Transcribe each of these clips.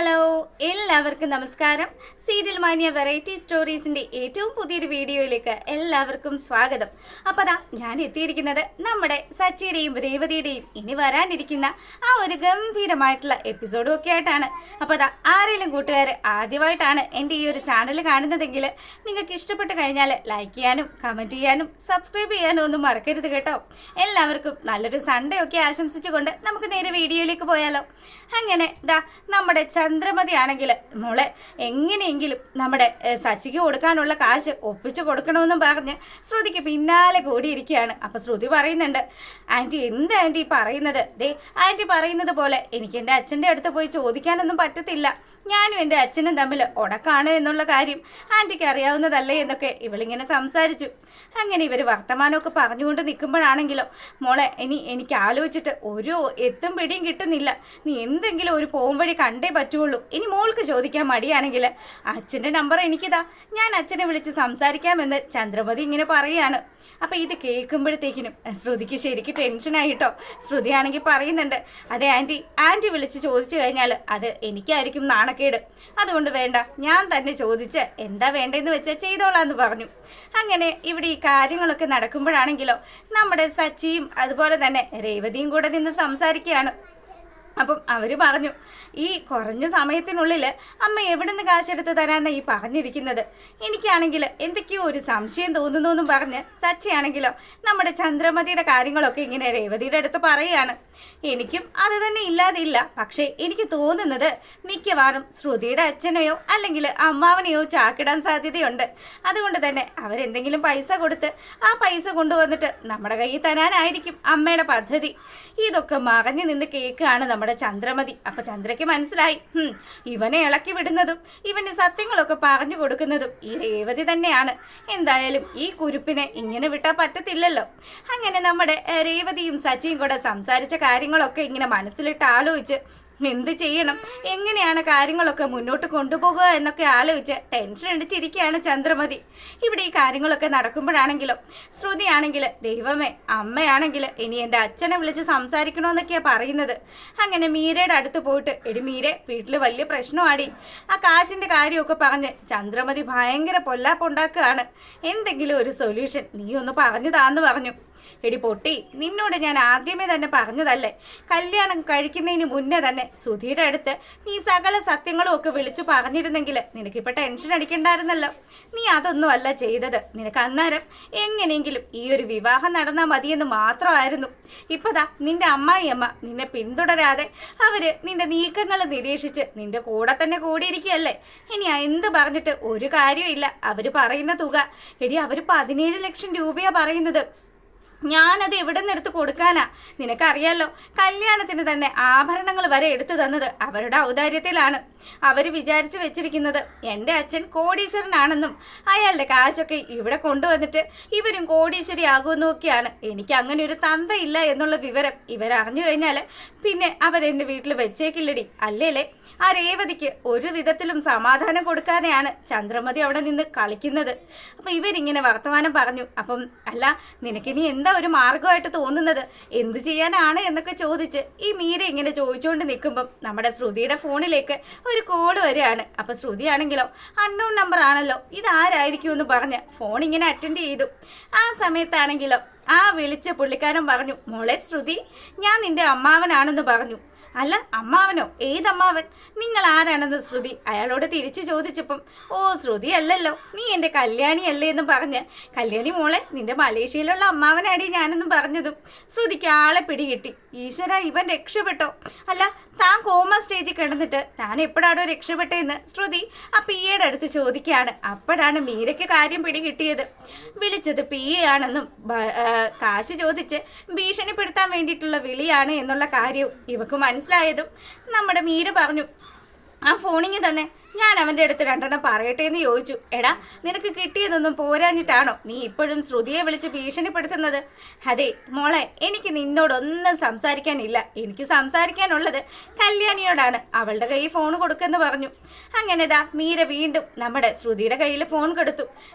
Hello, എല്ലാവർക്കും നമസ്കാരം. Serial മാനിയ variety സ്റ്റോറീസിന്റെ ഏറ്റവും പുതിയൊരു വീഡിയോയിലേക്ക് എല്ലാവർക്കും സ്വാഗതം. അപ്പോൾ ഞാൻ എത്തിയിരിക്കുന്നത് നമ്മുടെ സച്ചിയുടെയും രേവതിയുടെയും ഇനി വരാനിരിക്കുന്ന ആ ഒരു ഗംഭീരമായിട്ടുള്ള എപ്പിസോഡും ഒക്കെ ആയിട്ടാണ്. അപ്പോൾ ആരെങ്കിലും കൂട്ടുകാർ ആദ്യമായിട്ടാണ് എൻ്റെ ഈ ഒരു ചാനൽ കാണുന്നതെങ്കിൽ നിങ്ങൾക്ക് ഇഷ്ടപ്പെട്ട് കഴിഞ്ഞാൽ ലൈക്ക് ചെയ്യാനും കമൻറ്റ് ചെയ്യാനും സബ്സ്ക്രൈബ് ചെയ്യാനും ഒന്നും മറക്കരുത് കേട്ടോ. എല്ലാവർക്കും നല്ലൊരു സൺഡേ ഒക്കെ ആശംസിച്ചുകൊണ്ട് നമുക്ക് നേരെ വീഡിയോയിലേക്ക് പോയാലോ. അങ്ങനെ നമ്മുടെ ചന്ദ്രമതി ആണെങ്കിൽ മോളെ എങ്ങനെയെങ്കിലും നമ്മുടെ സച്ചിക്ക് കൊടുക്കാനുള്ള കാശ് ഒപ്പിച്ചു കൊടുക്കണമെന്നും പറഞ്ഞ് ശ്രുതിക്ക് പിന്നാലെ കൂടിയിരിക്കുകയാണ്. അപ്പം ശ്രുതി പറയുന്നുണ്ട്, ആൻറ്റി എന്താ ആൻറ്റി പറയുന്നത്? ആൻറ്റി പറയുന്നത് പോലെ എനിക്ക് എൻ്റെ അച്ഛൻ്റെ അടുത്ത് പോയി ചോദിക്കാനൊന്നും പറ്റത്തില്ല. ഞാനും എൻ്റെ അച്ഛനും തമ്മിൽ ഉടക്കാണ് എന്നുള്ള കാര്യം ആൻറ്റിക്ക് അറിയാവുന്നതല്ലേ എന്നൊക്കെ ഇവളിങ്ങനെ സംസാരിച്ചു. അങ്ങനെ ഇവർ വർത്തമാനമൊക്കെ പറഞ്ഞുകൊണ്ട് നിൽക്കുമ്പോഴാണെങ്കിലോ, മോളെ എനിക്ക് ആലോചിച്ചിട്ട് ഒരു എത്തും പിടിയും കിട്ടുന്നില്ല. നീ എന്തെങ്കിലും ഒരു പോകുംവഴി കണ്ടേ പറ്റുള്ളൂ. ഇനി മോൾക്ക് ചോദിക്കാൻ മടിയാണെങ്കിൽ അച്ഛൻ്റെ നമ്പർ എനിക്കിതാ, ഞാൻ അച്ഛനെ വിളിച്ച് സംസാരിക്കാമെന്ന് ചന്ദ്രമതി ഇങ്ങനെ പറയുകയാണ്. അപ്പം ഇത് കേൾക്കുമ്പോഴത്തേക്കിനും ശ്രുതിക്ക് ശരിക്കും ടെൻഷനായിട്ടോ. ശ്രുതിയാണെങ്കിൽ പറയുന്നുണ്ട്, അതെ ആൻറ്റി വിളിച്ച് ചോദിച്ചു കഴിഞ്ഞാൽ അത് എനിക്കായിരിക്കും നാണക്കേട്. അതുകൊണ്ട് വേണ്ട, ഞാൻ തന്നെ ചോദിച്ച് എന്താ വേണ്ടതെന്ന് വെച്ചാൽ ചെയ്തോളാന്ന് പറഞ്ഞു. അങ്ങനെ ഇവിടെ ഈ കാര്യങ്ങളൊക്കെ നടക്കുമ്പോഴാണെങ്കിലോ നമ്മുടെ സച്ചിയും അതുപോലെ തന്നെ രേവതിയും കൂടെ നിന്ന് സംസാരിക്കുകയാണ്. അപ്പം അവർ പറഞ്ഞു, ഈ കുറഞ്ഞ സമയത്തിനുള്ളിൽ അമ്മ എവിടെ നിന്ന് കാശെടുത്ത് തരാമെന്നാണ് ഈ പറഞ്ഞിരിക്കുന്നത്. എനിക്കാണെങ്കിൽ എന്തൊക്കെയോ ഒരു സംശയം തോന്നുന്നു എന്നും പറഞ്ഞ് സച്ചിയാണെങ്കിലോ നമ്മുടെ ചന്ദ്രമതിയുടെ കാര്യങ്ങളൊക്കെ ഇങ്ങനെ രേവതിയുടെ അടുത്ത് പറയുകയാണ്. എനിക്കും അത് തന്നെ ഇല്ലാതില്ല. പക്ഷേ എനിക്ക് തോന്നുന്നത് മിക്കവാറും ശ്രുതിയുടെ അച്ഛനെയോ അല്ലെങ്കിൽ അമ്മാവനെയോ ചാക്കിടാൻ സാധ്യതയുണ്ട്. അതുകൊണ്ട് തന്നെ അവരെന്തെങ്കിലും പൈസ കൊടുത്ത് ആ പൈസ കൊണ്ടുവന്നിട്ട് നമ്മുടെ കയ്യിൽ തരാനായിരിക്കും അമ്മയുടെ പദ്ധതി. ഇതൊക്കെ മറഞ്ഞു നിന്ന് കേൾക്കുകയാണ് നമ്മുടെ ചന്ദ്രമതി. അപ്പൊ ചന്ദ്രയ്ക്ക് മനസ്സിലായി, ഇവനെ ഇളക്കി വിടുന്നതും ഇവന് സത്യങ്ങളൊക്കെ പറഞ്ഞു കൊടുക്കുന്നതും ഈ രേവതി തന്നെയാണ്. എന്തായാലും ഈ കുരുപ്പിനെ ഇങ്ങനെ വിട്ടാൽ പറ്റത്തില്ലല്ലോ. അങ്ങനെ നമ്മുടെ രേവതിയും സച്ചിയും കൂടെ സംസാരിച്ച കാര്യങ്ങളൊക്കെ ഇങ്ങനെ മനസ്സിലിട്ട് ആലോചിച്ച് എന്ത് ചെയ്യണം, എങ്ങനെയാണ് കാര്യങ്ങളൊക്കെ മുന്നോട്ട് കൊണ്ടുപോകുക എന്നൊക്കെ ആലോചിച്ച് ടെൻഷൻ അടിച്ചിരിക്കുകയാണ് ചന്ദ്രമതി. ഇവിടെ ഈ കാര്യങ്ങളൊക്കെ നടക്കുമ്പോഴാണെങ്കിലും ശ്രുതിയാണെങ്കിൽ, ദൈവമേ, അമ്മയാണെങ്കിൽ ഇനി എൻ്റെ അച്ഛനെ വിളിച്ച് സംസാരിക്കണമെന്നൊക്കെയാണ് പറയുന്നത്. അങ്ങനെ മീരയുടെ അടുത്ത് പോയിട്ട്, എടി മീരെ, വീട്ടിൽ വലിയ പ്രശ്നമാടി, ആ കാശിൻ്റെ കാര്യമൊക്കെ പറഞ്ഞ് ചന്ദ്രമതി ഭയങ്കര പൊല്ലാപ്പുണ്ടാക്കുകയാണ്. എന്തെങ്കിലും ഒരു സൊല്യൂഷൻ നീ ഒന്ന് പറഞ്ഞു താന്ന് പറഞ്ഞു. എടി പൊട്ടി, നിന്നോട് ഞാൻ ആദ്യമേ തന്നെ പറഞ്ഞതല്ലേ, കല്യാണം കഴിക്കുന്നതിന് മുന്നേ തന്നെ സുധിയുടെ അടുത്ത് നീ സകല സത്യങ്ങളും ഒക്കെ വിളിച്ചു പറഞ്ഞിരുന്നെങ്കിൽ നിനക്കിപ്പോൾ ടെൻഷൻ അടിക്കണ്ടായിരുന്നല്ലോ. നീ അതൊന്നും അല്ല ചെയ്തത്. നിനക്ക് അന്നേരം എങ്ങനെയെങ്കിലും ഈ ഒരു വിവാഹം നടന്നാൽ മതിയെന്ന് മാത്രമായിരുന്നു. ഇപ്പതാ നിന്റെ അമ്മായിയമ്മ നിന്നെ പിന്തുടരാതെ അവര് നിന്റെ നീക്കങ്ങൾ നിരീക്ഷിച്ച് നിന്റെ കൂടെ തന്നെ കൂടിയിരിക്കുകയല്ലേ. ഇനി എന്ത് പറഞ്ഞിട്ട് ഒരു കാര്യമില്ല. അവര് പറയുന്ന തുക, എടി അവര് 17 ലക്ഷം രൂപയാ പറയുന്നത്. ഞാനത് എവിടെ നിന്ന് എടുത്ത് കൊടുക്കാനാ? നിനക്കറിയാലോ, കല്യാണത്തിന് തന്നെ ആഭരണങ്ങൾ വരെ എടുത്തു തന്നത് അവരുടെ ഔദാര്യത്തിലാണ്. അവർ വിചാരിച്ചു വെച്ചിരിക്കുന്നത് എൻ്റെ അച്ഛൻ കോടീശ്വരനാണെന്നും അയാളുടെ കാശൊക്കെ ഇവിടെ കൊണ്ടുവന്നിട്ട് ഇവരും കോടീശ്വരി ആകുമെന്നൊക്കെയാണ്. എനിക്ക് അങ്ങനെ ഒരു തന്തയില്ല എന്നുള്ള വിവരം ഇവരറിഞ്ഞു കഴിഞ്ഞാൽ പിന്നെ അവരെൻ്റെ വീട്ടിൽ വെച്ചേക്കില്ലടി. അല്ലേലേ ആ രേവതിക്ക് ഒരു വിധത്തിലും സമാധാനം കൊടുക്കാതെയാണ് ചന്ദ്രമതി അവിടെ നിന്ന് കളിക്കുന്നത്. അപ്പം ഇവരിങ്ങനെ വർത്തമാനം പറഞ്ഞു. അപ്പം അല്ല, നിനക്കിനി എന്താ ഒരു മാർഗമായിട്ട് തോന്നുന്നത്? എന്ത് ചെയ്യാനാണ് എന്നൊക്കെ ചോദിച്ച് ഈ മീര ഇങ്ങനെ ചോദിച്ചുകൊണ്ട് നിൽക്കുമ്പം നമ്മുടെ ശ്രുതിയുടെ ഫോണിലേക്ക് ഒരു കോള് വരികയാണ്. അപ്പം ശ്രുതിയാണെങ്കിലോ, അൺനോൺ നമ്പർ ആണല്ലോ, ഇതാരായിരിക്കും എന്ന് പറഞ്ഞ് ഫോൺ ഇങ്ങനെ അറ്റൻഡ് ചെയ്തു. ആ സമയത്താണെങ്കിലോ ആ വിളിച്ച പുള്ളിക്കാരൻ പറഞ്ഞു, മോളെ ശ്രുതി, ഞാൻ നിന്റെ അമ്മാവനാണെന്ന് പറഞ്ഞു. അല്ല, അമ്മാവനോ? ഏതമ്മാവൻ? നിങ്ങൾ ആരാണെന്ന് ശ്രുതി അയാളോട് തിരിച്ചു ചോദിച്ചപ്പം, ഓ ശ്രുതി അല്ലല്ലോ, നീ എൻ്റെ കല്യാണി അല്ലേ എന്നും പറഞ്ഞ്, കല്യാണി മോളെ, നിന്റെ മലേഷ്യയിലുള്ള അമ്മാവനാടി ഞാനെന്നും പറഞ്ഞതും ശ്രുതിക്ക് ആളെ പിടികിട്ടി. ഈശ്വര, ഇവൻ രക്ഷപ്പെട്ടോ? അല്ല, താൻ കോമ സ്റ്റേജിൽ കിടന്നിട്ട് താൻ എപ്പോഴാണോ രക്ഷപ്പെട്ടതെന്ന് ശ്രുതി ആ പിയുടെ അടുത്ത് ചോദിക്കുകയാണ്. അപ്പോഴാണ് മീരയ്ക്ക് കാര്യം പിടികിട്ടിയത്. വിളിച്ചത് പിയെ ആണെന്നും കാശ് ചോദിച്ച് ഭീഷണിപ്പെടുത്താൻ വേണ്ടിയിട്ടുള്ള വിളിയാണ് എന്നുള്ള കാര്യവും ഇവക്ക് മനസ്സിലായതും നമ്മുടെ മീര പറഞ്ഞു, ആ ഫോണിങ് തന്നെ ഞാൻ അവൻ്റെ അടുത്ത് രണ്ടെണ്ണം പറയട്ടെ എന്ന് ചോദിച്ചു. എടാ, നിനക്ക് കിട്ടിയതൊന്നും പോരാഞ്ഞിട്ടാണോ നീ ഇപ്പോഴും ശ്രുതിയെ വിളിച്ച് ഭീഷണിപ്പെടുത്തുന്നത്? അതെ മോളെ, എനിക്ക് നിന്നോടൊന്നും സംസാരിക്കാനില്ല. എനിക്ക് സംസാരിക്കാനുള്ളത് കല്യാണിയോടാണ്. അവളുടെ കയ്യിൽ ഫോൺ കൊടുക്കെന്ന് പറഞ്ഞു. അങ്ങനെതാ മീര വീണ്ടും നമ്മുടെ ശ്രുതിയുടെ കയ്യിൽ ഫോൺ കൊടുത്തു.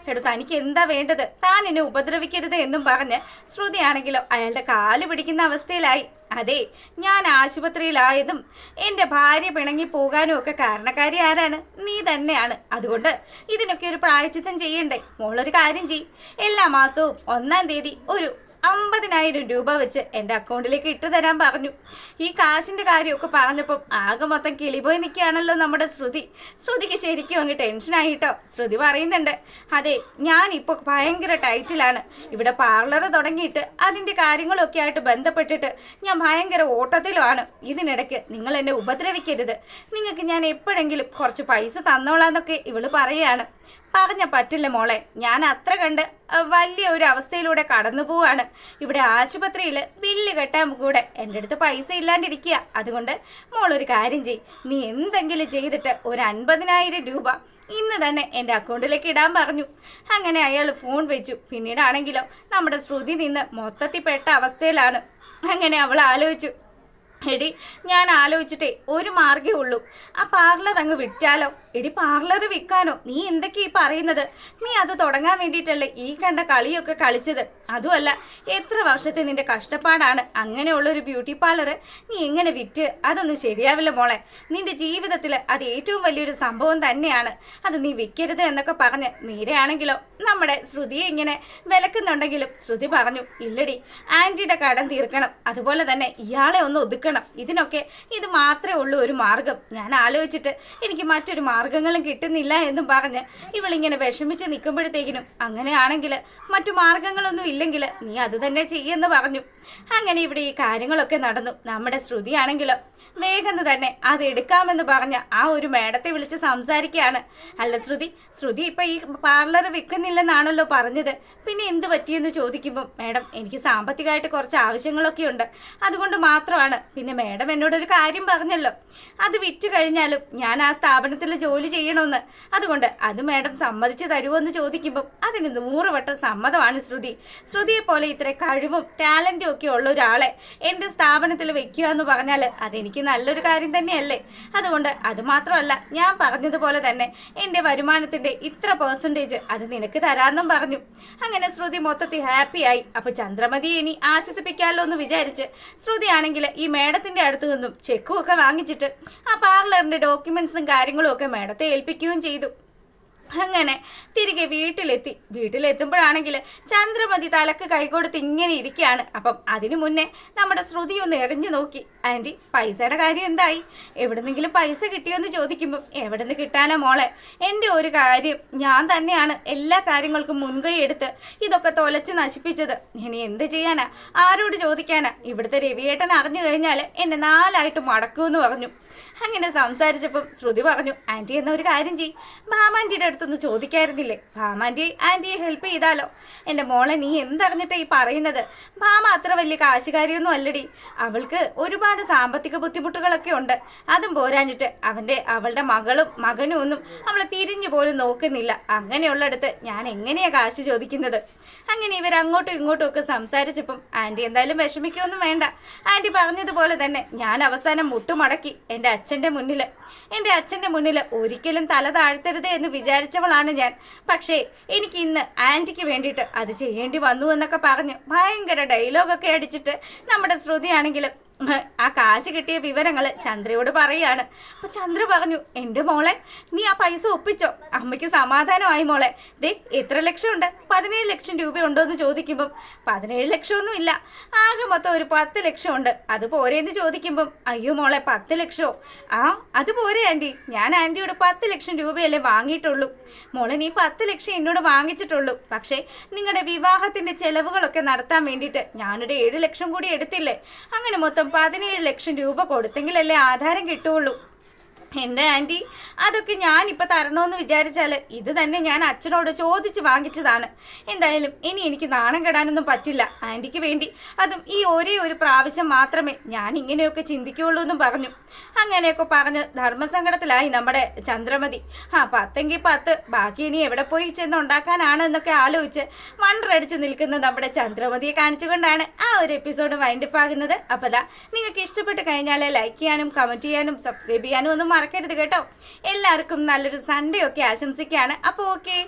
തനിക്ക് എന്താ വേണ്ടത്? താൻ എന്നെ ഉപദ്രവിക്കരുത് എന്നും പറഞ്ഞ് ശ്രുതിയാണെങ്കിലോ അയാളുടെ കാല് പിടിക്കുന്ന അവസ്ഥയിലായി. അതെ, ഞാൻ ആശുപത്രിയിലായതും എൻ്റെ ഭാര്യ പിണങ്ങി പോകാനും ഒക്കെ കാരണക്കാരി ആരാണ്? നീ തന്നെയാണ്. അതുകൊണ്ട് ഇതിനൊക്കെ ഒരു പ്രായശ്ചിത്തം ചെയ്യണ്ടേ? മോളൊരു കാര്യം ചെയ്, എല്ലാ മാസവും 1-ാം തീയതി ഒരു 50,000 രൂപ വെച്ച് എൻ്റെ അക്കൗണ്ടിലേക്ക് ഇട്ടു തരാൻ പറഞ്ഞു. ഈ കാശിൻ്റെ കാര്യമൊക്കെ പറഞ്ഞപ്പം ആകെ മൊത്തം കിളിപോയി നിൽക്കുകയാണല്ലോ നമ്മുടെ ശ്രുതിക്ക് ശരിക്കും അങ്ങ് ടെൻഷനായിട്ടോ. ശ്രുതി പറയുന്നുണ്ട്, അതെ ഞാനിപ്പോൾ ഭയങ്കര ടൈറ്റിലാണ്. ഇവിടെ പാർലർ തുടങ്ങിയിട്ട് അതിൻ്റെ കാര്യങ്ങളൊക്കെ ആയിട്ട് ബന്ധപ്പെട്ടിട്ട് ഞാൻ ഭയങ്കര ഓട്ടത്തിലുമാണ്. ഇതിനിടയ്ക്ക് നിങ്ങൾ എന്നെ ഉപദ്രവിക്കരുത്. നിങ്ങൾക്ക് ഞാൻ എപ്പോഴെങ്കിലും കുറച്ച് പൈസ തന്നോളാന്നൊക്കെ ഇവള് പറയുകയാണ്. പറഞ്ഞ പറ്റില്ല മോളെ, ഞാൻ അത്ര കണ്ട് വലിയ ഒരു അവസ്ഥയിലൂടെ കടന്നു പോവാണ്. ഇവിടെ ആശുപത്രിയിൽ ബില്ല് കെട്ടാൻ കൂടെ എൻ്റെ അടുത്ത് പൈസ ഇല്ലാണ്ടിരിക്കുക. അതുകൊണ്ട് മോളൊരു കാര്യം ചെയ്, നീ എന്തെങ്കിലും ചെയ്തിട്ട് ഒരു 50,000 രൂപ ഇന്ന് തന്നെ എൻ്റെ അക്കൗണ്ടിലേക്ക് ഇടാൻ പറഞ്ഞു. അങ്ങനെ അയാൾ ഫോൺ വെച്ചു. പിന്നീടാണെങ്കിലോ നമ്മുടെ ശ്രുതി നിന്ന് മൊത്തത്തിൽ പെട്ട അവസ്ഥയിലാണ്. അങ്ങനെ അവൾ ആലോചിച്ചു, എടി ഞാൻ ആലോചിച്ചിട്ടേ ഒരു മാർഗ്ഗേ ഉള്ളൂ, ആ പാർലർ അങ്ങ് വിറ്റാലോ. എടി പാർലർ വിൽക്കാനോ? നീ എന്തൊക്കെ ഈ പറയുന്നത്? നീ അത് തുടങ്ങാൻ വേണ്ടിയിട്ടല്ലേ ഈ കണ്ട കളിയൊക്കെ കളിച്ചത്? അതുമല്ല, എത്ര വർഷത്തെ നിന്റെ കഷ്ടപ്പാടാണ്. അങ്ങനെയുള്ളൊരു ബ്യൂട്ടി പാർലർ നീ എങ്ങനെ വിറ്റ്? അതൊന്നും ശരിയാവില്ല മോളെ. നിന്റെ ജീവിതത്തിൽ അത് ഏറ്റവും വലിയൊരു സംഭവം തന്നെയാണ്. അത് നീ വിൽക്കരുത് എന്നൊക്കെ പറഞ്ഞ് മീരയാണെങ്കിലോ നമ്മുടെ ശ്രുതിയെ ഇങ്ങനെ വിലക്കുന്നുണ്ടെങ്കിലും ശ്രുതി പറഞ്ഞു, ഇല്ലടി, ആൻറ്റിയുടെ കടം തീർക്കണം, അതുപോലെ തന്നെ ഇയാളെ ഒന്ന് ഒതുക്കണം. ഇതിനൊക്കെ ഇത് മാത്രമേ ഉള്ളൂ ഒരു മാർഗം. ഞാൻ ആലോചിച്ചിട്ട് എനിക്ക് മറ്റൊരു മാർഗങ്ങളും കിട്ടുന്നില്ല എന്നും പറഞ്ഞ് ഇവളിങ്ങനെ വിഷമിച്ച് നിൽക്കുമ്പോഴത്തേക്കിനും, അങ്ങനെയാണെങ്കിൽ മറ്റു മാർഗങ്ങളൊന്നും ഇല്ലെങ്കിൽ നീ അത് തന്നെ ചെയ്യുമെന്ന് പറഞ്ഞു. അങ്ങനെ ഇവിടെ ഈ കാര്യങ്ങളൊക്കെ നടന്നു. നമ്മുടെ ശ്രുതിയാണെങ്കിലോ വേഗം തന്നെ അത് എടുക്കാമെന്ന് പറഞ്ഞ ആ ഒരു മേഡത്തെ വിളിച്ച് സംസാരിക്കുകയാണ്. അല്ല ശ്രുതി ഇപ്പൊ ഈ പാർലർ വിൽക്കുന്നില്ലെന്നാണല്ലോ പറഞ്ഞത്, പിന്നെ എന്ത് പറ്റിയെന്ന് ചോദിക്കുമ്പോൾ, മേഡം എനിക്ക് സാമ്പത്തികമായിട്ട് കുറച്ച് ആവശ്യങ്ങളൊക്കെ ഉണ്ട്, അതുകൊണ്ട് മാത്രമാണ്. പിന്നെ മേഡം എന്നോടൊരു കാര്യം പറഞ്ഞല്ലോ, അത് വിറ്റ് കഴിഞ്ഞാലും ഞാൻ ആ സ്ഥാപനത്തിൽ ജോലി ചെയ്യണമെന്ന്. അതുകൊണ്ട് അത് മേഡം സമ്മതിച്ചു തരുമോ എന്ന് ചോദിക്കുമ്പോൾ അതിന് 100 വട്ടം സമ്മതമാണ്. ശ്രുതിയെ പോലെ ഇത്ര കഴിവും ടാലൻറ്റും ഒക്കെ ഉള്ള ഒരാളെ എൻ്റെ സ്ഥാപനത്തിൽ വെക്കുക എന്ന് പറഞ്ഞാൽ അതെനിക്ക് നല്ലൊരു കാര്യം തന്നെയല്ലേ? അതുകൊണ്ട് അത് മാത്രമല്ല, ഞാൻ പറഞ്ഞതുപോലെ തന്നെ എൻ്റെ വരുമാനത്തിൻ്റെ ഇത്ര % അത് നിനക്ക് തരാമെന്നും പറഞ്ഞു. അങ്ങനെ ശ്രുതി മൊത്തത്തിൽ ഹാപ്പിയായി. അപ്പോൾ ചന്ദ്രമതി ഇനി ആശ്വസിപ്പിക്കാമല്ലോ എന്ന് വിചാരിച്ച് ശ്രുതിയാണെങ്കിൽ ഈ മേഡത്തിൻ്റെ അടുത്ത് നിന്നും ചെക്കും ഒക്കെ വാങ്ങിച്ചിട്ട് ആ പാർലറിൻ്റെ ഡോക്യുമെൻറ്റ്സും കാര്യങ്ങളും ഒക്കെ മേഡത്തെ ഏൽപ്പിക്കുകയും ചെയ്തു. അങ്ങനെ തിരികെ വീട്ടിലെത്തുമ്പോഴാണെങ്കിൽ ചന്ദ്രമതി തലക്ക് കൈകൊടുത്ത് ഇങ്ങനെ ഇരിക്കുകയാണ്. അപ്പം അതിനു മുന്നേ നമ്മുടെ ശ്രുതി ഒന്ന് എറിഞ്ഞു നോക്കി, ആൻറ്റി പൈസയുടെ കാര്യം എന്തായി? എവിടെന്നെങ്കിലും പൈസ കിട്ടിയോന്ന് ചോദിക്കുമ്പം, എവിടെ നിന്ന് കിട്ടാനാ മോളെ, എൻ്റെ ഒരു കാര്യം ഞാൻ തന്നെയാണ് എല്ലാ കാര്യങ്ങൾക്കും മുൻകൈ എടുത്ത് ഇതൊക്കെ തൊലച്ച് നശിപ്പിച്ചത്. ഇനി എന്ത് ചെയ്യാനാ, ആരോട് ചോദിക്കാനാ? ഇവിടുത്തെ രവിയേട്ടൻ അറിഞ്ഞു കഴിഞ്ഞാൽ എന്നെ 4 മടക്കുമെന്ന് പറഞ്ഞു. അങ്ങനെ സംസാരിച്ചപ്പം ശ്രുതി പറഞ്ഞു, ആൻറ്റി എന്ന ഒരു കാര്യം ചെയ്യ്, ഭാമാൻറ്റിയുടെ അടുത്തൊന്ന് ചോദിക്കായിരുന്നില്ലേ? ആൻറ്റിയെ ഹെൽപ്പ് ചെയ്താലോ? എൻ്റെ മോളെ നീ എന്തറിഞ്ഞിട്ടാ ഈ പറയുന്നത്? ഭാമ അത്ര വലിയ കാശുകാരിയൊന്നും അല്ലടി. അവൾക്ക് ഒരുപാട് സാമ്പത്തിക ബുദ്ധിമുട്ടുകളൊക്കെ ഉണ്ട്. അതും പോരാഞ്ഞിട്ട് അവളുടെ മകനും ഒന്നും അവളെ തിരിഞ്ഞു പോലും നോക്കുന്നില്ല. അങ്ങനെയുള്ളിടത്ത് ഞാൻ എങ്ങനെയാ കാശ് ചോദിക്കുന്നത്? അങ്ങനെ ഇവർ അങ്ങോട്ടും ഇങ്ങോട്ടും ഒക്കെ സംസാരിച്ചപ്പം ആൻറ്റി എന്തായാലും വിഷമിക്കൊന്നും വേണ്ട. ആൻറ്റി പറഞ്ഞതുപോലെ തന്നെ ഞാൻ അവസാനം മുട്ടുമടക്കി എൻ്റെ അച്ഛൻ്റെ മുന്നിൽ ഒരിക്കലും തല താഴ്ത്തരുത് എന്ന് വിചാരിച്ചവളാണ് ഞാൻ. പക്ഷേ എനിക്ക് ഇന്ന് ആൻറ്റിക്ക് വേണ്ടിയിട്ട് അത് ചെയ്യേണ്ടി വന്നു എന്നൊക്കെ പറഞ്ഞ് ഭയങ്കര ഡയലോഗൊക്കെ അടിച്ചിട്ട് നമ്മുടെ ശ്രുതിയാണെങ്കിലും ആ കാശ് കിട്ടിയ വിവരങ്ങൾ ചന്ദ്രയോട് പറയാണ്. അപ്പോൾ ചന്ദ്ര പറഞ്ഞു, എൻ്റെ മോളെ നീ ആ പൈസ ഒപ്പിച്ചോ? അമ്മയ്ക്ക് സമാധാനമായി മോളെ. ദേ എത്ര ലക്ഷമുണ്ട്? 17 ലക്ഷം രൂപയുണ്ടോ എന്ന് ചോദിക്കുമ്പം 17 ലക്ഷമൊന്നും ഇല്ല, ആകെ മൊത്തം ഒരു 10 ലക്ഷം ഉണ്ട്. അത് പോരെന്ന് ചോദിക്കുമ്പം, അയ്യോ മോളെ 10 ലക്ഷമോ? ആ അത് പോരെ ആൻറ്റി, ഞാൻ ആൻറ്റിയോട് 10 ലക്ഷം രൂപയല്ലേ വാങ്ങിയിട്ടുള്ളൂ. മോളെ നീ 10 ലക്ഷം എന്നോട് വാങ്ങിച്ചിട്ടുള്ളൂ, പക്ഷേ നിങ്ങളുടെ വിവാഹത്തിൻ്റെ ചെലവുകളൊക്കെ നടത്താൻ വേണ്ടിയിട്ട് ഞാനൊരു 7 ലക്ഷം കൂടി എടുത്തില്ലേ? അങ്ങനെ മൊത്തം 17 ലക്ഷം രൂപ കൊടുത്തെങ്കിലല്ലേ ആധാരം കിട്ടുകയുള്ളൂ. എൻ്റെ ആൻറ്റി, അതൊക്കെ ഞാനിപ്പോൾ തരണമെന്ന് വിചാരിച്ചാൽ ഇത് തന്നെ ഞാൻ അച്ഛനോട് ചോദിച്ച് വാങ്ങിച്ചതാണ്. എന്തായാലും ഇനി എനിക്ക് നാണം കെടാനൊന്നും പറ്റില്ല ആൻറ്റിക്ക് വേണ്ടി. അതും ഈ ഒരേ ഒരു പ്രാവശ്യം മാത്രമേ ഞാൻ ഇങ്ങനെയൊക്കെ ചിന്തിക്കുകയുള്ളൂ എന്നും പറഞ്ഞു. അങ്ങനെയൊക്കെ പറഞ്ഞ് ധർമ്മസങ്കടത്തിലായി നമ്മുടെ ചന്ദ്രമതി. 10എങ്കിൽ 10, ബാക്കി ഇനി എവിടെ പോയി ചെന്ന് ഉണ്ടാക്കാനാണ് എന്നൊക്കെ ആലോചിച്ച് മണ്ടറടിച്ച് നിൽക്കുന്ന നമ്മുടെ ചന്ദ്രമതിയെ കാണിച്ചുകൊണ്ടാണ് ആ ഒരു എപ്പിസോഡ് വൈൻഡപ്പ് ആകുന്നത്. അപ്പോൾ നിങ്ങൾക്ക് ഇഷ്ടപ്പെട്ട് കഴിഞ്ഞാൽ ലൈക്ക് ചെയ്യാനും കമൻറ്റ് ചെയ്യാനും സബ്സ്ക്രൈബ് ചെയ്യാനും ഒന്നും മറക്കരുത് കേട്ടോ. എല്ലാവർക്കും നല്ലൊരു സൺഡേ ഒക്കെ ആശംസിക്കുകയാണ്. അപ്പോൾ ഓക്കെ.